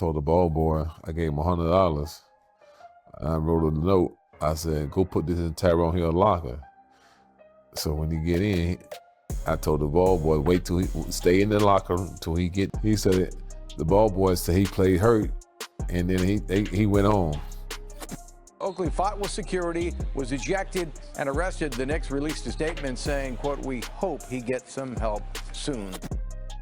told the ball boy, I gave him $100. I wrote a note. I said, go put this in Tyrone Hill locker. So when he get in, I told the ball boy, wait till he stay in the locker until he get. He said the ball boy said he played hurt, and then he went on. Oakley fought with security, was ejected, and arrested. The Knicks released a statement saying, quote, "We hope he gets some help soon."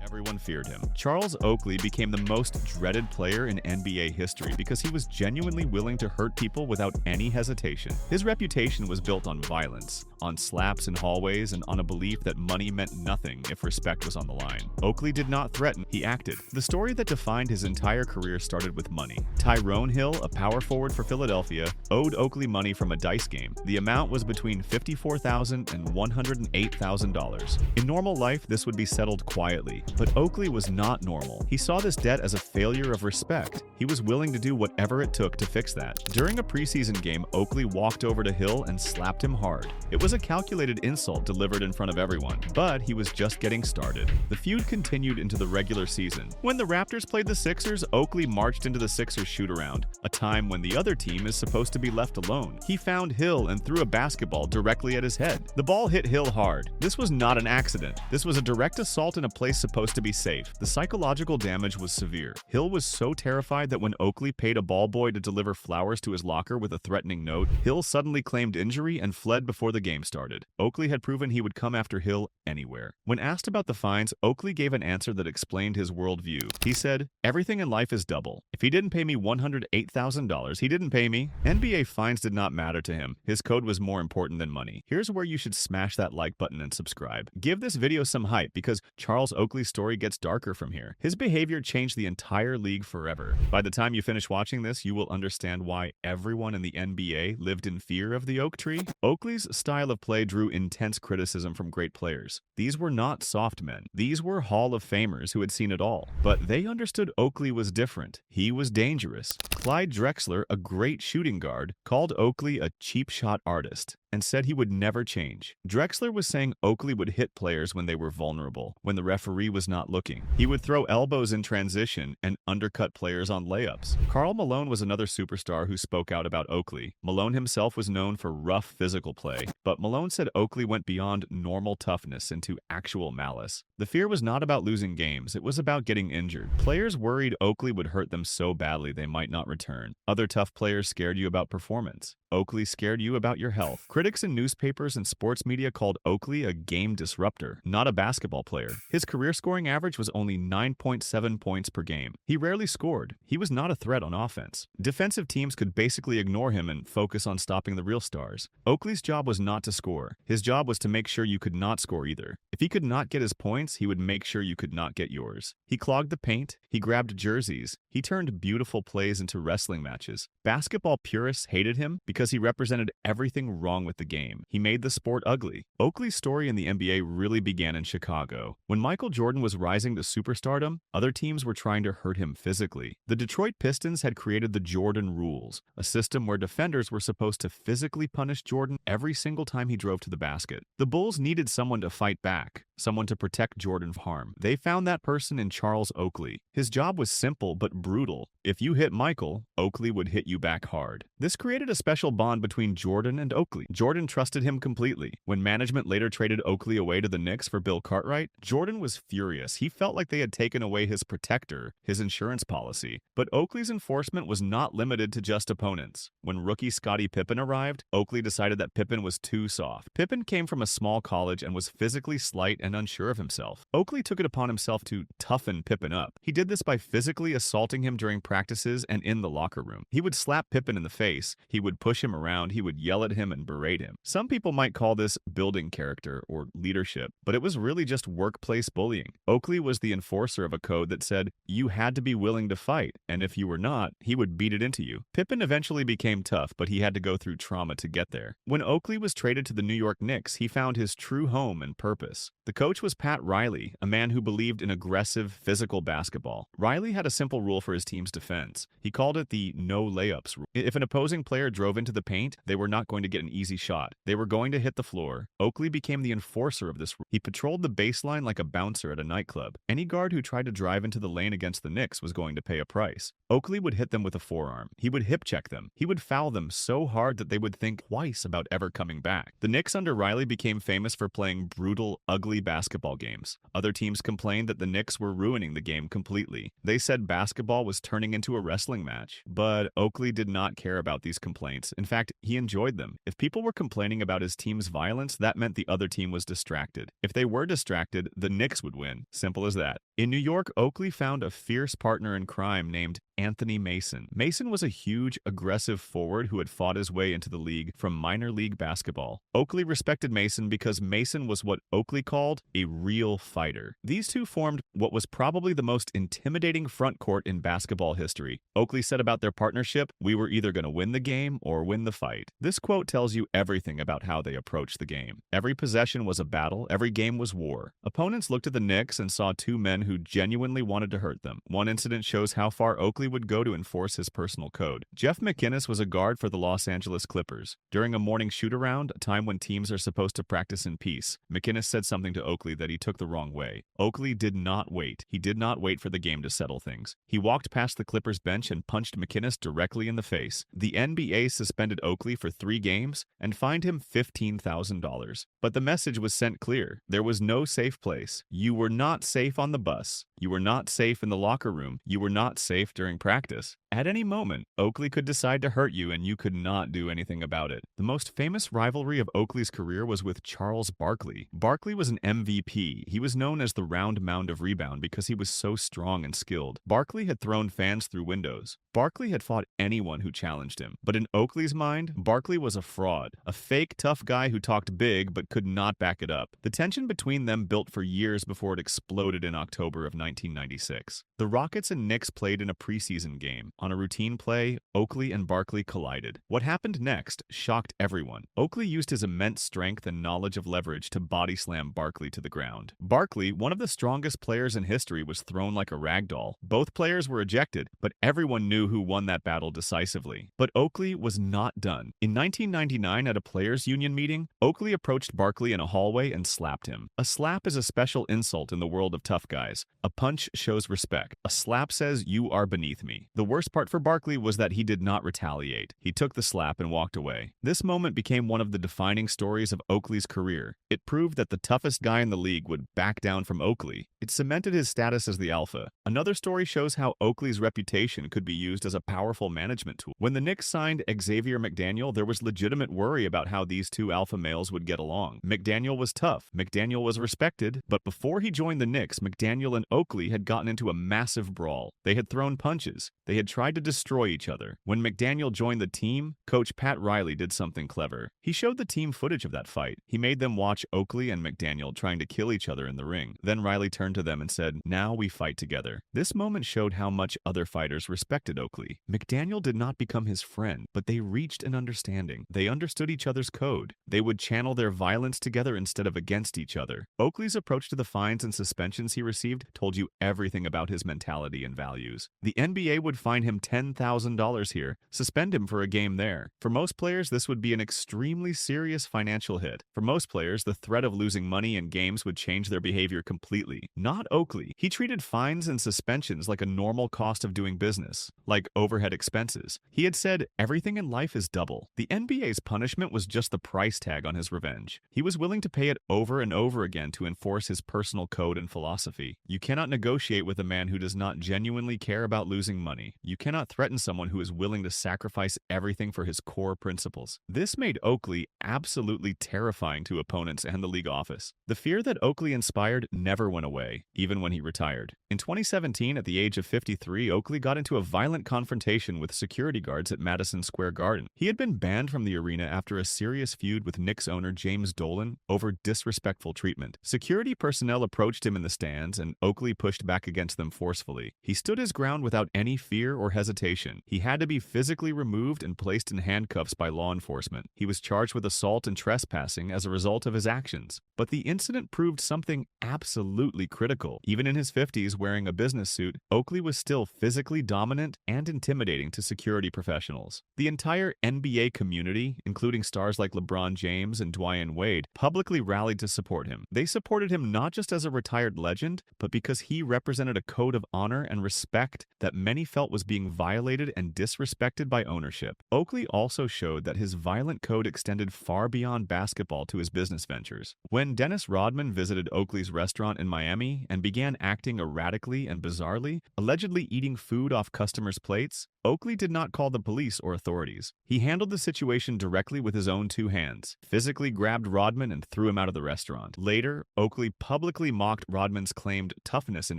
Everyone feared him. Charles Oakley became the most dreaded player in NBA history because he was genuinely willing to hurt people without any hesitation. His reputation was built on violence, on slaps in hallways, and on a belief that money meant nothing if respect was on the line. Oakley did not threaten, he acted. The story that defined his entire career started with money. Tyrone Hill, a power forward for Philadelphia, owed Oakley money from a dice game. The amount was between $54,000 and $108,000. In normal life, this would be settled quietly. But Oakley was not normal. He saw this debt as a failure of respect. He was willing to do whatever it took to fix that. During a preseason game, Oakley walked over to Hill and slapped him hard. It was a calculated insult delivered in front of everyone, but he was just getting started. The feud continued into the regular season. When the Raptors played the Sixers, Oakley marched into the Sixers shoot-around, a time when the other team is supposed to be left alone. He found Hill and threw a basketball directly at his head. The ball hit Hill hard. This was not an accident. This was a direct assault in a place supposed to be safe. The psychological damage was severe. Hill was so terrified that when Oakley paid a ball boy to deliver flowers to his locker with a threatening note, Hill suddenly claimed injury and fled before the game started. Oakley had proven he would come after Hill anywhere. When asked about the fines, Oakley gave an answer that explained his worldview. He said, "Everything in life is double. If he didn't pay me $108,000, he didn't pay me." NBA fines did not matter to him. His code was more important than money. Here's where you should smash that like button and subscribe. Give this video some hype because Charles Oakley's story gets darker from here. His behavior changed the entire league forever. By the time you finish watching this, you will understand why everyone in the NBA lived in fear of the oak tree. Oakley's style of play drew intense criticism from great players. These were not soft men. These were Hall of Famers who had seen it all. But they understood Oakley was different. He was dangerous. Clyde Drexler, a great shooting guard, called Oakley a cheap shot artist and said he would never change. Drexler was saying Oakley would hit players when they were vulnerable, when the referee was not looking. He would throw elbows in transition and undercut players on layups. Karl Malone was another superstar who spoke out about Oakley. Malone himself was known for rough physical play, but Malone said Oakley went beyond normal toughness into actual malice. The fear was not about losing games, it was about getting injured. Players worried Oakley would hurt them so badly they might not return. Other tough players scared you about performance. Oakley scared you about your health. Critics in newspapers and sports media called Oakley a game disruptor, not a basketball player. His career scoring average was only 9.7 points per game. He rarely scored. He was not a threat on offense. Defensive teams could basically ignore him and focus on stopping the real stars. Oakley's job was not to score. His job was to make sure you could not score either. If he could not get his points, he would make sure you could not get yours. He clogged the paint. He grabbed jerseys. He turned beautiful plays into wrestling matches. Basketball purists hated him because he represented everything wrong with the game. He made the sport ugly. Oakley's story in the NBA really began in Chicago. When Michael Jordan was rising to superstardom, other teams were trying to hurt him physically. The Detroit Pistons had created the Jordan Rules, a system where defenders were supposed to physically punish Jordan every single time he drove to the basket. The Bulls needed someone to fight back, someone to protect Jordan from harm. They found that person in Charles Oakley. His job was simple but brutal. If you hit Michael, Oakley would hit you back hard. This created a special bond between Jordan and Oakley. Jordan trusted him completely. When management later traded Oakley away to the Knicks for Bill Cartwright, Jordan was furious. He felt like they had taken away his protector, his insurance policy. But Oakley's enforcement was not limited to just opponents. When rookie Scottie Pippen arrived, Oakley decided that Pippen was too soft. Pippen came from a small college and was physically slight and unsure of himself. Oakley took it upon himself to toughen Pippen up. He did this by physically assaulting him during practices and in the locker room. He would slap Pippen in the face, he would push him around, he would yell at him and berate him. Some people might call this building character or leadership, but it was really just workplace bullying. Oakley was the enforcer of a code that said you had to be willing to fight, and if you were not, he would beat it into you. Pippen eventually became tough, but he had to go through trauma to get there. When Oakley was traded to the New York Knicks, he found his true home and purpose. The coach was Pat Riley, a man who believed in aggressive, physical basketball. Riley had a simple rule for his team's defense. He called it the no layups rule. If an opposing player drove into the paint, they were not going to get an easy shot. They were going to hit the floor. Oakley became the enforcer of this rule. He patrolled the baseline like a bouncer at a nightclub. Any guard who tried to drive into the lane against the Knicks was going to pay a price. Oakley would hit them with a forearm. He would hip check them. He would foul them so hard that they would think twice about ever coming back. The Knicks under Riley became famous for playing brutal, ugly basketball games. Other teams complained that the Knicks were ruining the game completely. They said basketball was turning into a wrestling match. But Oakley did not care about these complaints. In fact, he enjoyed them. If people were complaining about his team's violence, that meant the other team was distracted. If they were distracted, the Knicks would win. Simple as that. In New York, Oakley found a fierce partner in crime named Anthony Mason. Mason was a huge, aggressive forward who had fought his way into the league from minor league basketball. Oakley respected Mason because Mason was what Oakley called a real fighter. These two formed what was probably the most intimidating front court in basketball history. Oakley said about their partnership, "We were either going to win the game or win the fight." This quote tells you everything about how they approached the game. Every possession was a battle, every game was war. Opponents looked at the Knicks and saw two men who genuinely wanted to hurt them. One incident shows how far Oakley would go to enforce his personal code. Jeff McInnis was a guard for the Los Angeles Clippers. During a morning shoot-around, a time when teams are supposed to practice in peace, McInnis said something to Oakley that he took the wrong way. Oakley did not wait. He did not wait for the game to settle things. He walked past the Clippers bench and punched McInnis directly in the face. The NBA suspended Oakley for 3 games and fined him $15,000. But the message was sent clear. There was no safe place. You were not safe on the bus. You were not safe in the locker room. You were not safe during practice. At any moment, Oakley could decide to hurt you and you could not do anything about it. The most famous rivalry of Oakley's career was with Charles Barkley. Barkley was an MVP. He was known as the round mound of rebound because he was so strong and skilled. Barkley had thrown fans through windows. Barkley had fought anyone who challenged him. But in Oakley's mind, Barkley was a fraud, a fake tough guy who talked big but could not back it up. The tension between them built for years before it exploded in October of 1996. The Rockets and Knicks played in a preseason game. On a routine play, Oakley and Barkley collided. What happened next shocked everyone. Oakley used his immense strength and knowledge of leverage to body slam Barkley to the ground. Barkley, one of the strongest players in history, was thrown like a rag doll. Both players were ejected, but everyone knew who won that battle decisively. But Oakley was not done. In 1999, at a players' union meeting, Oakley approached Barkley in a hallway and slapped him. A slap is a special insult in the world of tough guys. A punch shows respect. A slap says, "You are beneath me." The worst part for Barkley was that he did not retaliate. He took the slap and walked away. This moment became one of the defining stories of Oakley's career. It proved that the toughest guy in the league would back down from Oakley. It cemented his status as the alpha. Another story shows how Oakley's reputation could be used as a powerful management tool. When the Knicks signed Xavier McDaniel, there was legitimate worry about how these two alpha males would get along. McDaniel was tough. McDaniel was respected. But before he joined the Knicks, McDaniel and Oakley had gotten into a massive brawl. They had thrown punches. They had tried to destroy each other. When McDaniel joined the team, Coach Pat Riley did something clever. He showed the team footage of that fight. He made them watch Oakley and McDaniel trying to kill each other in the ring. Then Riley turned to them and said, "Now we fight together." This moment showed how much other fighters respected Oakley. McDaniel did not become his friend, but they reached an understanding. They understood each other's code. They would channel their violence together instead of against each other. Oakley's approach to the fines and suspensions he received told you everything about his mentality and values. The NBA would fine him $10,000 here, suspend him for a game there. For most players, this would be an extremely serious financial hit. For most players, the threat of losing money in games would change their behavior completely. Not Oakley. He treated fines and suspensions like a normal cost of doing business, like overhead expenses. He had said, "Everything in life is double." The NBA's punishment was just the price tag on his revenge. He was willing to pay it over and over again to enforce his personal code and philosophy. You cannot negotiate with a man who does not genuinely care about losing money. You cannot threaten someone who is willing to sacrifice everything for his core principles. This made Oakley absolutely terrifying to opponents and the league office. The fear that Oakley inspired never went away, even when he retired. In 2017, at the age of 53, Oakley got into a violent confrontation with security guards at Madison Square Garden. He had been banned from the arena after a serious feud with Knicks owner James Dolan over disrespectful treatment. Security personnel approached him in the stands and when Oakley pushed back against them forcefully. He stood his ground without any fear or hesitation. He had to be physically removed and placed in handcuffs by law enforcement. He was charged with assault and trespassing as a result of his actions. But the incident proved something absolutely critical. Even in his 50s wearing a business suit, Oakley was still physically dominant and intimidating to security professionals. The entire NBA community, including stars like LeBron James and Dwyane Wade, publicly rallied to support him. They supported him not just as a retired legend, but because he represented a code of honor and respect that many felt was being violated and disrespected by ownership. Oakley also showed that his violent code extended far beyond basketball to his business ventures. When Dennis Rodman visited Oakley's restaurant in Miami and began acting erratically and bizarrely, allegedly eating food off customers' plates, Oakley did not call the police or authorities. He handled the situation directly with his own two hands, physically grabbed Rodman and threw him out of the restaurant. Later, Oakley publicly mocked Rodman's claimed toughness in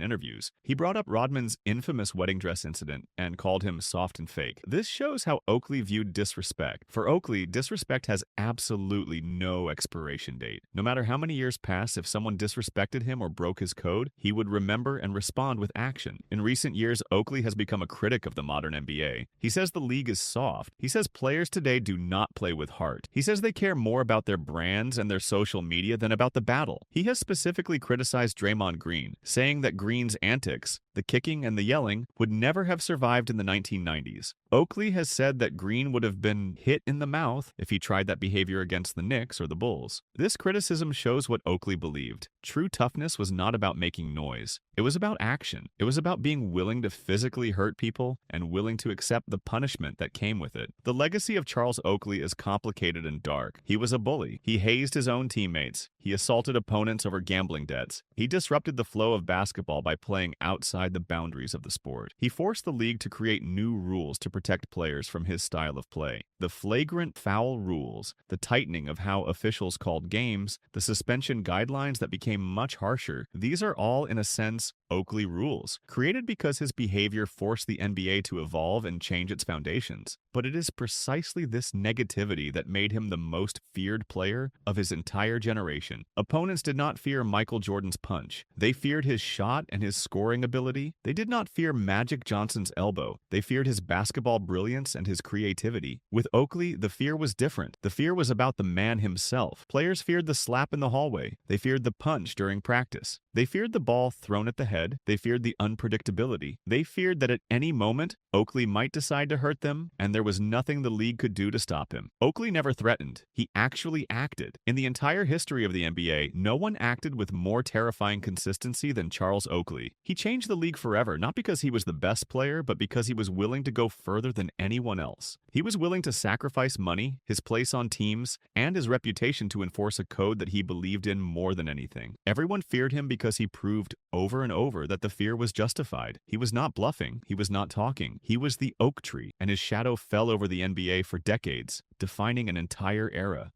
interviews. He brought up Rodman's infamous wedding dress incident and called him soft and fake. This shows how Oakley viewed disrespect. For Oakley, disrespect has absolutely no expiration date. No matter how many years pass, if someone disrespected him or broke his code, he would remember and respond with action. In recent years, Oakley has become a critic of the modern NBA. He says the league is soft. He says players today do not play with heart. He says they care more about their brands and their social media than about the battle. He has specifically criticized Draymond Green, saying that Green's antics, the kicking and the yelling, would never have survived in the 1990s. Oakley has said that Green would have been hit in the mouth if he tried that behavior against the Knicks or the Bulls. This criticism shows what Oakley believed. True toughness was not about making noise. It was about action. It was about being willing to physically hurt people and willing to accept the punishment that came with it. The legacy of Charles Oakley is complicated and dark. He was a bully. He hazed his own teammates. He assaulted opponents over gambling debts. He disrupted the flow of basketball by playing outside the boundaries of the sport. He forced the league to create new rules to protect players from his style of play. The flagrant foul rules, the tightening of how officials called games, the suspension guidelines that became much harsher, these are all, in a sense, Oakley rules, created because his behavior forced the NBA to evolve and change its foundations. But it is precisely this negativity that made him the most feared player of his entire generation. Opponents did not fear Michael Jordan's punch. They feared his shot and his scoring ability. They did not fear Magic Johnson's elbow. They feared his basketball brilliance and his creativity. With Oakley, the fear was different. The fear was about the man himself. Players feared the slap in the hallway. They feared the punch during practice. They feared the ball thrown at the head. They feared the unpredictability. They feared that at any moment, Oakley might decide to hurt them, and there was nothing the league could do to stop him. Oakley never threatened. He actually acted. In the entire history of the NBA, no one acted with more terrifying consistency than Charles Oakley. He changed the league forever, not because he was the best player, but because he was willing to go further than anyone else. He was willing to sacrifice money, his place on teams, and his reputation to enforce a code that he believed in more than anything. Everyone feared him because he proved over and over that the fear was justified. He was not bluffing. He was not talking. He was the oak tree, and his shadow fell over the NBA for decades, defining an entire era.